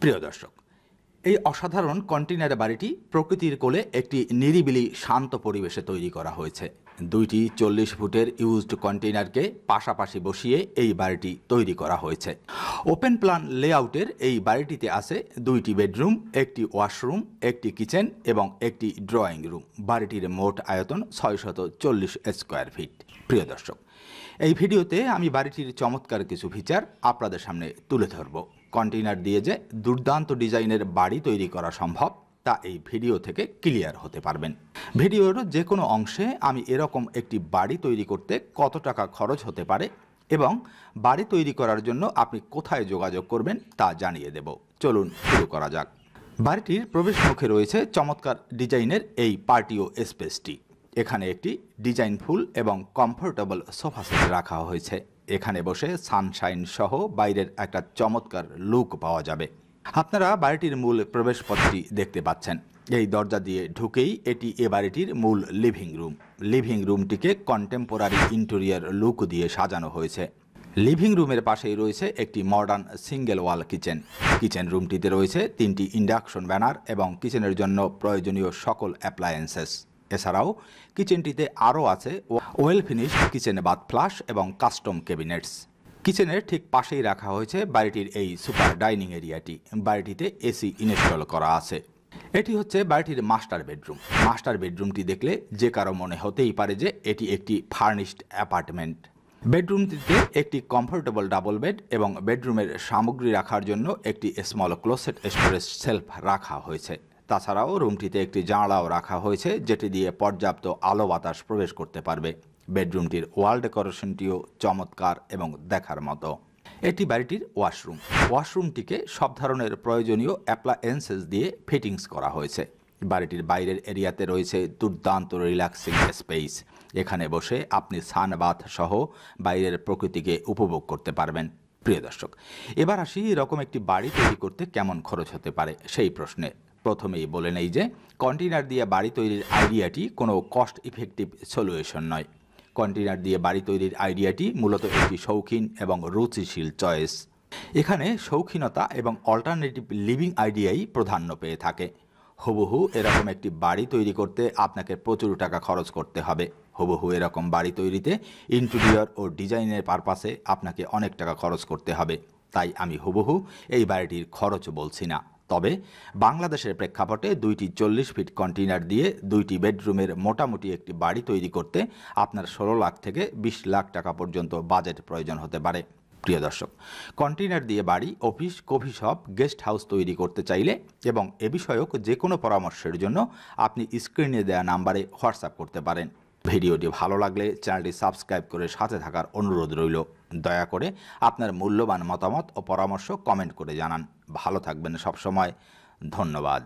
প্রিয় দর্শক, এই অসাধারণ কন্টেইনার বাড়িটি প্রকৃতির কোলে একটি নিরিবিলি শান্ত পরিবেশে তৈরি করা হয়েছে। দুইটি 40 ফুটের ইউজড কন্টেইনারকে পাশাপাশি বসিয়ে এই বাড়িটি তৈরি করা হয়েছে। ওপেন প্ল্যান লেআউটের এই বাড়িটিতে আছে দুইটি বেডরুম, একটি ওয়াশরুম, একটি কিচেন এবং একটি ড্রয়িং রুম। বাড়িটির মোট আয়তন 640 স্কোয়ার ফিট। প্রিয় দর্শক, এই ভিডিওতে আমি বাড়িটির চমৎকার কিছু ফিচার আপনাদের সামনে তুলে ধরব। কন্টেইনার দিয়ে যে দুর্দান্ত ডিজাইনের বাড়ি তৈরি করা সম্ভব তা এই ভিডিও থেকে ক্লিয়ার হতে পারবেন। ভিডিওর যে কোনো অংশে আমি এরকম একটি বাড়ি তৈরি করতে কত টাকা খরচ হতে পারে এবং বাড়ি তৈরি করার জন্য আপনি কোথায় যোগাযোগ করবেন তা জানিয়ে দেব। চলুন শুরু করা যাক। বাড়িটির প্রবেশমুখে রয়েছে চমৎকার ডিজাইনের এই পার্টিও স্পেসটি। এখানে একটি ডিজাইনফুল এবং কমফোর্টেবল সোফা সেট রাখা হয়েছে। এখানে বসে সানশাইন সহ বাইরের একটা চমৎকার লুক পাওয়া যাবে। আপনারা বাড়িটির মূল প্রবেশপথটি দেখতে পাচ্ছেন। এই দরজা দিয়ে ঢুকেই এটি এ বাড়িটির মূল লিভিং রুম। লিভিং রুমটিকে কন্টেম্পোরারি ইন্টেরিয়র লুক দিয়ে সাজানো হয়েছে। লিভিং রুমের পাশেই রয়েছে একটি modern single wall kitchen. Kitchen রুমটিতে রয়েছে 3টি ইন্ডাকশন ব্যানার এবং কিচেনের জন্য প্রয়োজনীয় সকল অ্যাপ্লায়েন্সেস। এছাড়াও কিচেনটিতে আরও আছে well finished kitchen bath flush এবং কাস্টম ক্যাবিনেটস। কিচেনের ঠিক পাশেই রাখা হয়েছে বাড়িটির এই সুপার ডাইনিং এরিয়াটি। বাড়িটিতে এসি ইনস্টল করা আছে। এটি হচ্ছে বাড়িটির মাস্টার বেডরুম। মাস্টার বেডরুমটি দেখলে যে কারো মনে হতেই পারে যে এটি একটি ফার্নিশড অ্যাপার্টমেন্ট। বেডরুমটিতে একটি কমফোর্টেবল ডাবল বেড এবং বেডরুমের সামগ্রী রাখার জন্য একটি স্মল ক্লোসেট স্টোরেজ সেলফ রাখা হয়েছে। তাছাড়াও রুমটিতে একটি জানালাও রাখা হয়েছে, যেটি দিয়ে পর্যাপ্ত আলো বাতাস প্রবেশ করতে পারবে। বেডরুমটির ওয়াল ডেকোরেশনটিও চমৎকার এবং দেখার মতো। এটি বাড়িটির ওয়াশরুম। ওয়াশরুমটিকে সব ধরনের প্রয়োজনীয় অ্যাপ্লায়েন্সেস দিয়ে ফিটিংস করা হয়েছে। বাড়িটির বাইরের এরিয়াতে রয়েছে দুর্দান্ত রিল্যাক্সিং স্পেস। এখানে বসে আপনি সানবাথ সহ বাইরের প্রকৃতিকে উপভোগ করতে পারবেন। প্রিয় দর্শক, এবার আসি এরকম একটি বাড়ি তৈরি করতে কেমন খরচ হতে পারে সেই প্রশ্নে। প্রথমেই বলে নেই যে কন্টেইনার দিয়ে বাড়ি তৈরির আইডিয়াটি কোনো কস্ট ইফেক্টিভ সলিউশন নয়। কন্টেইনার দিয়ে বাড়ি তৈরির আইডিয়াটি মূলত একটি শৌখিন এবং রুচিশীল চয়েস। এখানে শৌখিনতা এবং অল্টারনেটিভ লিভিং আইডিয়াই প্রাধান্য পেয়ে থাকে। হুবহু এরকম একটি বাড়ি তৈরি করতে আপনাকে প্রচুর টাকা খরচ করতে হবে। হুবহু এরকম বাড়ি তৈরিতে ইন্টেরিয়র ও ডিজাইনের পারপাসে আপনাকে অনেক টাকা খরচ করতে হবে। তাই আমি হুবহু এই বাড়িটির খরচ বলছি না। তবে বাংলাদেশের প্রেক্ষাপটে দুইটি 40 ফিট কন্টেইনার দিয়ে দুইটি বেডরুমের মোটামুটি একটি বাড়ি তৈরি করতে আপনার 16 লাখ থেকে 20 লাখ টাকা পর্যন্ত বাজেট প্রয়োজন হতে পারে। প্রিয় দর্শক, কন্টেইনার দিয়ে বাড়ি, office, coffee shop, guest house তৈরি করতে চাইলে এবং এ বিষয়ক যে কোনো পরামর্শের জন্য আপনি স্ক্রিনে দেওয়া নাম্বারে হোয়াটসঅ্যাপ করতে পারেন। ভিডিওটি ভালো লাগলে চ্যানেলটি সাবস্ক্রাইব করে সাথে থাকার অনুরোধ রইল। দয়া করে আপনার মূল্যবান মতামত ও পরামর্শ কমেন্ট করে জানান। ভালো থাকবেন সবসময়। ধন্যবাদ।